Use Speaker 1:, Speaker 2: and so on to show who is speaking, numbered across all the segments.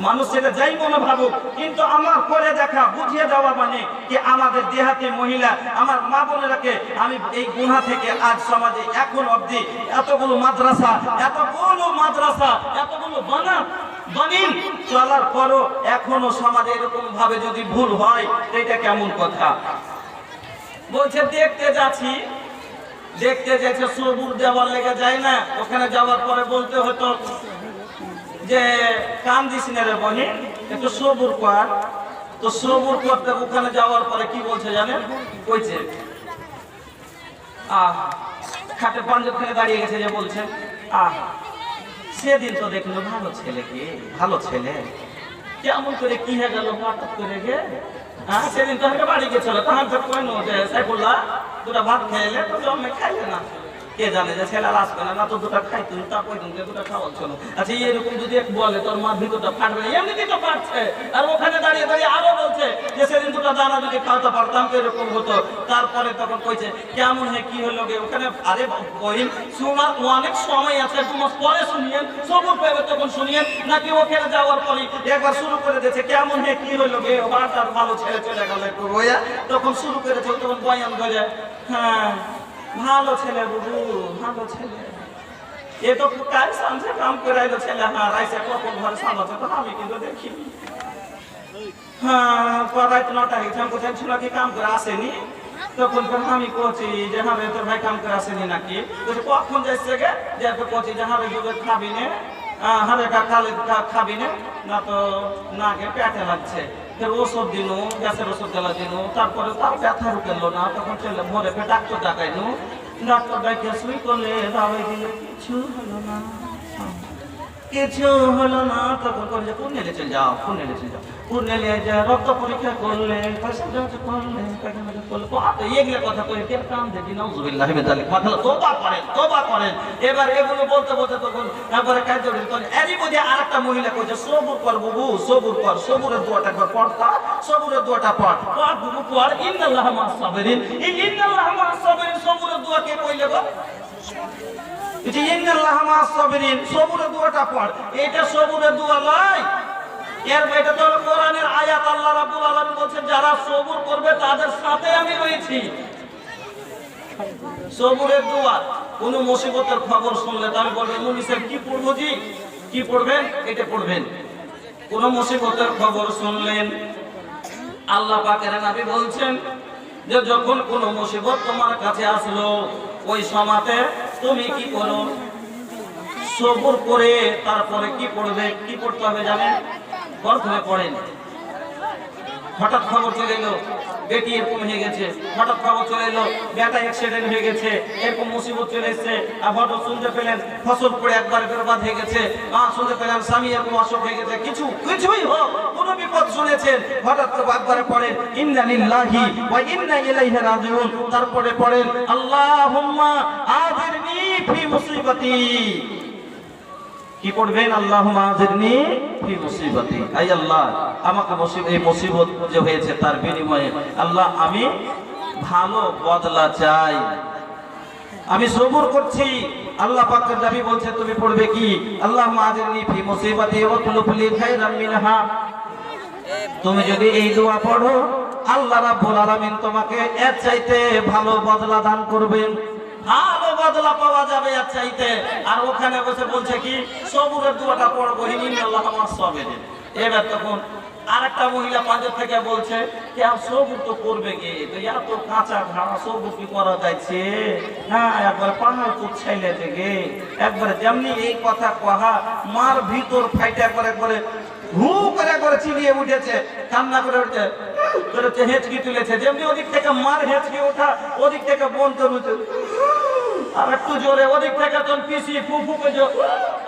Speaker 1: মানুষ সেটা যাই মনে ভাবুক, কিন্তু আমার করে দেখা বুঝিয়ে দেওয়া মানে কি আমাদের দেহাতি মহিলা আমার মা বোনেরাকে আমি এই গুনাহ থেকে আজ সমাজে এখন অবধি এতগুলো মাদ্রাসা এতগুলো বানিন চলার পরও এখনো সমাজে এরকম ভাবে যদি ভুল হয় এটা কেমন কথা? বলছে দেখতে যাচ্ছি সবুর দেওয়ার লেগে যায় না, ওখানে যাওয়ার পরে বলতে হতো যে কান্দিস না রে বহিন, একটু সবুর কর। তো সবুর করতে ওখানে যাওয়ার পরে কি বলছে জানেন? কইছে খাটের পাঞ্জর থেকে দাঁড়িয়ে গেছে, যে বলছে সেদিন তো দেখলো ভালো ছেলে কেমন করে কি হয়ে গেল হঠাৎ করে গে। সেদিন তো আমাকে বাড়ি গেছিল, তখন তো কই নো যে সাইফুল্লাহ দুটা ভাত খেলে তো জমে খাইলে না, কে জানে যে ছেলে আসবে না, তো দুটা খাইতুন তা কইতুন দুটা খাওয়া চলো। আচ্ছা এরকম যদি এক বলে তোর মার ভিতরটা ফাটবে না, এমনিতেই তো ফাটছে। আর ওখানে দাঁড়িয়ে আরো বলছে যে সেদিন দুটা দানা যদি খাওয়াতে পারতাম তো এরকম হতো। তারপরে তখন কইছে কেমন হে কি হলো গে ওখানে। আরে বহিন শোনার অনেক সময় আছে, একটু পরে শুনিয়েন, সবুর পেবে তখন শুনিয়েন, নাকি ওখানে যাওয়ার পরে একবার শুরু করে দিয়েছে কেমন হে কি হলো গে, বারটার ভালো ছেলে চলে গেল একটু রোয়া, তখন শুরু করেছে তখন বয়ান ধরে হ্যাঁ ভালো ছেলে বুবু ভালো ছেলে, এ তো কাজ সামনে কাম করে আইলো ছেলে। হ্যাঁ রাইসে কখন ঘরে সামলাচ্ছে তো আমি কিন্তু দেখিনি। হ্যাঁ রাত 9টা হয়েছে, আমি কোথায় ছিল কি কাম করে আসেনি, তখন আমি কছি যে হ্যাঁ তোর ভাই কাম করে আসেনি নাকি, কখন যাইছে গে যে কছি যে হ্যাঁ দুধ খাবি নে, হারেটা খাবি না তো না গে পেটে লাগছে, ওষুধ দিনু গ্যাসের ওষুধ গেলা দিনু, তারপরে তার ব্যথা রুকেলো না, তখন চলে ভোরে ডাক্তার দেখাইনু, ডাক্তার ডাকে শুই করলে দাওয়াই দিলে কিছু হলো না তখন করে যে পুরনেলে চলে যাও পুরনেলে যা রক্ত পরীক্ষা করলে এগুলো কথা কই কে কাম দেখি নাউজুবিল্লাহ তোবা করেন। এবার এগুলো বলতে তখন তারপরে কাজ করেন। এরই মধ্যে আরেকটা মহিলা কইছে সবুর কর বুবু সবুর কর, সবুরের দোয়াটা কর পড়তা, সবুরের দোয়াটা পড় বুবু পড়, ইন্নাল্লাহ মা'আস সাবিরিন। এই ইন্নাল্লাহ মা'আস সাবিরিন সবুরের দোয়া কে কইলে গো? ইন্নাল্লাহ মা'আস সাবিরিন সবুরের দোয়াটা পড়, এটা সবুরের দোয়া নয়, এর এটা তো কোরআনের আয়াত। আল্লাহ রাব্বুল আলামিন বলেন যারা সবুর করবে তাদের সাথে আমি রয়েছি। সবুরের দোয়া কোন মুসিবতের খবর শুনলে আমি বলবো মুনি সাহেব কি পড়বো জি, কি পড়বেন এটা পড়বেন। কোন মুসিবতের খবর শুনলেন আল্লাহ পাকের নবী বলছেন যে যখন কোন মুসিবত তোমার কাছে আসলো ওই সময়তে তুমি কি করো? সবুর করে তারপরে কি পড়বে, কি পড়তে হবে জানেন? প্রথমে পড়েন হঠাৎ খবর চলে এলো বেটি এরকম হয়ে গেছে, হঠাৎ খবর চলে এলো বেটা অ্যাক্সিডেন্ট হয়ে গেছে, এরকম মুসিবত চলে এসছে, আবার শুনতে পেলেন ফসল পড়ে একবার বরবাদ হয়ে গেছে, শুনতে পেলেন স্বামী এরকম অসুখ হয়ে গেছে, কিছুই হোক কোন বিপদ শুনেছেন হঠাৎ একবারে পড়েন ইন্না লিল্লাহি ওয়া ইন্না ইলাইহি রাজিউন, তারপরে পড়েন আল্লাহুম্মা আজিরনি ফি মুসিবাতি। কি পড়বেন? আল্লাহুম্মা আজিরনি ফি মুসিবাতি, আই আল্লাহ আমাকে এই মুসিবত যে হয়েছে তার বিনিময়ে আল্লাহ আমি ভালো বদলা চাই, আমি সবুর করছি। আল্লাহ পাকের নবী বলছে তুমি পড়বে কি? আল্লাহুম্মা আজিরনি ফি মুসিবাতি ওয়া তুলুব লি খায়রাম মিনহা। তুমি যদি এই দোয়া পড়ো আল্লাহ রাব্বুল আলামিন তোমাকে এর চাইতে ভালো বদলা দান করবেন, ভালো বদলা পাওয়া যাবে এর চাইতে। আর ওখানে বসে বলছে কি সবুরের দোয়াটা পড়বো ইন্নাল্লাহ মা'আস সাবিরিন। এবার তখন আরেকটা মহিলা পাঞ্জাব থেকে বলছে যে সবুর তো করবে গে, তো এত কাঁচা ঘাড়া সবুর কি করা যাচ্ছে? হ্যাঁ একবারে পাহাড় তো ছাইলেছে গে, একবারে যেমনি এই কথা কহা মার ভিতর ফাইটে একবারে হু করে চিলিয়ে উঠেছে, কান্না করে উঠে হেঁচকি তুলেছে, যেমনি ওদিক থেকে মার হেঁচকি ওঠা ওদিক থেকে বোন তরুছে, আর একটু জোরে ওদিক থেকে তোর পিসি ফুফু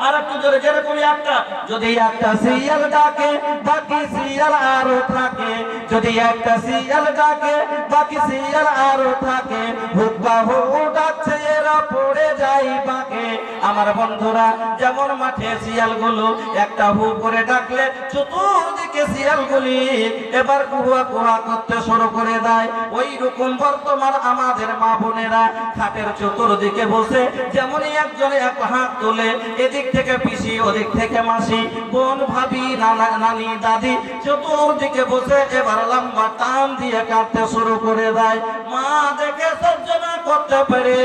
Speaker 1: আর একটু জোরে, যেরকম একটা যদি একটা সিরিয়াল ডাকে বাকি সিরিয়াল আরো থাকে, যদি একটা সিরিয়াল ডাকে বাকি সিরিয়াল আরো থাকে, হুব্বা হু ডাকছে এরা পড়ে যায় বাঁকে। আমার বন্ধুরা যেমন মাঠে শিয়াল গুলো একটা হু করে ডাকলে চতুর্দিকে শিয়াল গুলি এবার কুয়া কুয়া করতে শুরু করে দেয়, ওই রকম বর্তমান আমাদের মা বোনেরা খাটের চতুর্দিকে বসে যেমনই একজনে এক হাত তোলে, এদিক থেকে পিসি ওদিক থেকে মাসি, বোন ভাবি নানি দাদি চতুর্দিকে বসে এবার লম্বা টান দিয়ে কাটতে শুরু করে দেয়। মা দেখে সহ্য না করতে পারে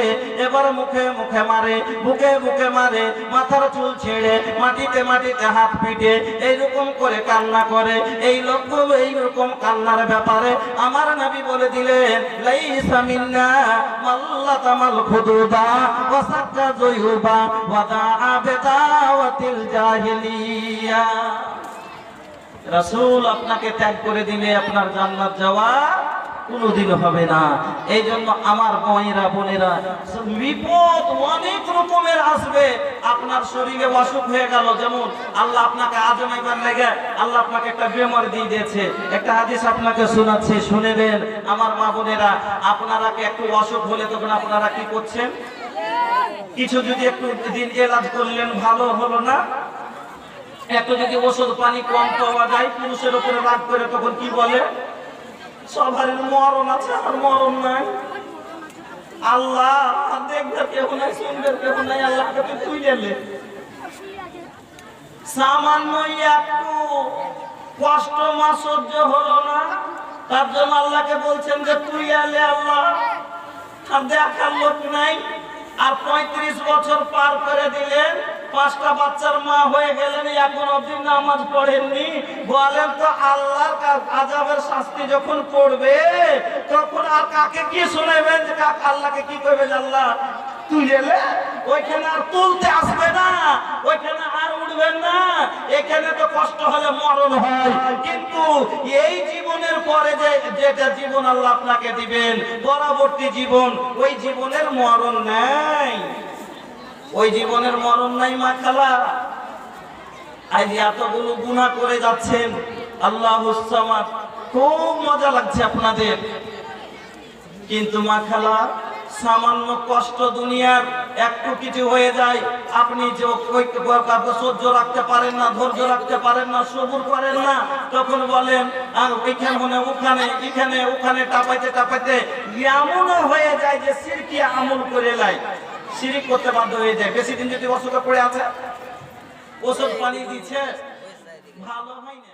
Speaker 1: এবার মুখে মুখে মারে, বুকে বুকে মারে, মাথার চুল ছেড়ে মাটিতে মাটিতে হাত পিটে এইরকম করে কান্না করে। এইরকম কান্নার ব্যাপারে আমার নবী বলে দিলেন, লাইসা মিন্না মাল্লাতামাল খুদুদা ওয়া সাক্কা যুয়ুবা ওয়া দাআ বিদাওয়াতিল জাহিলিয়া। রাসূল আপনাকে ত্যাগ করে দিলে আপনার জান্নাত যাওয়া কোনোদিন হবে না। এই জন্য আমার মায়েরা বোনেরা, বিপদ অনেক রকমের আসবে। আপনার শরীরে অসুখ হয়ে গেল, যেমন আল্লাহ আপনাকে আজমাইবার লেগে আল্লাহ আপনাকে একটা বেমারি দিয়ে দিয়েছে। একটা হাদিস আপনাকে শোনাচ্ছি, শুনে নেন আমার মা বোনেরা। আপনারা কি একটু অসুখ হলে তখন আপনারা কি করছেন? কিছু যদি একটু দিন এলাজ করলেন, ভালো হলো না, একটু যদি ওষুধ পানি কম পাওয়া যায়, পুরুষের উপরে রাগ করে তখন কি বলে? সবার মরণ আছে আর মরণ নাই। আল্লাহ দেখবে কেউ নাই, শুনবে কেউ নাই, আল্লাহকে তুই তুই গেলে সামান্য একটু কষ্ট মা সহ্য হলো না, তার জন্য আল্লাহকে বলছেন যে তুই এলে আল্লাহ, আর দেখার লোক নাই। আর 35 বছর পার করে দিলেন, 5টা বাচ্চার মা হয়ে গেলেন, এখন অবধি নামাজ পড়েননি। বলেন তো আল্লাহর আযাবের শাস্তি যখন পড়বে তখন আর কাকে কি শোনাবেন? যে আল্লাহকে কি করবেন? আল্লাহ তুই এলে, ওইখানে আর তুলতে আসবে না, ওইখানে আর উঠবেন না। এখানে তো কষ্ট হলে মরণ হয়, কিন্তু এই জীবনের পরে যেটা জীবন আল্লাহ আপনাকে দিবেন, পরবর্তী জীবন, ওই জীবনের মরণ নাই, ওই জীবনের মরণ নাই। মা খালা আজ এতগুলো গুনাহ করে যাচ্ছেন, আল্লাহুস সামাদ, খুব মজা লাগছে আপনাদের, কিন্তু মা খালা সামান্য কষ্ট দুনিয়ার একটু কিছু হয়ে যায়, আপনি যে সহ্য রাখতে পারেন না, ধৈর্য রাখতে পারেন না, সবুর করেন না, তখন বলেন আর ওইখানে ওখানে এখানে ওখানে টাপাইতে টাপাইতে এমনও হয়ে যায় যে শিরকি আমল করে লাই, শিরিক করতে বাধ্য হয়ে যায়। বেশি দিন যদি অসুখে পড়ে আছে, ওষুধ পানি দিচ্ছে, ভালো হয় না।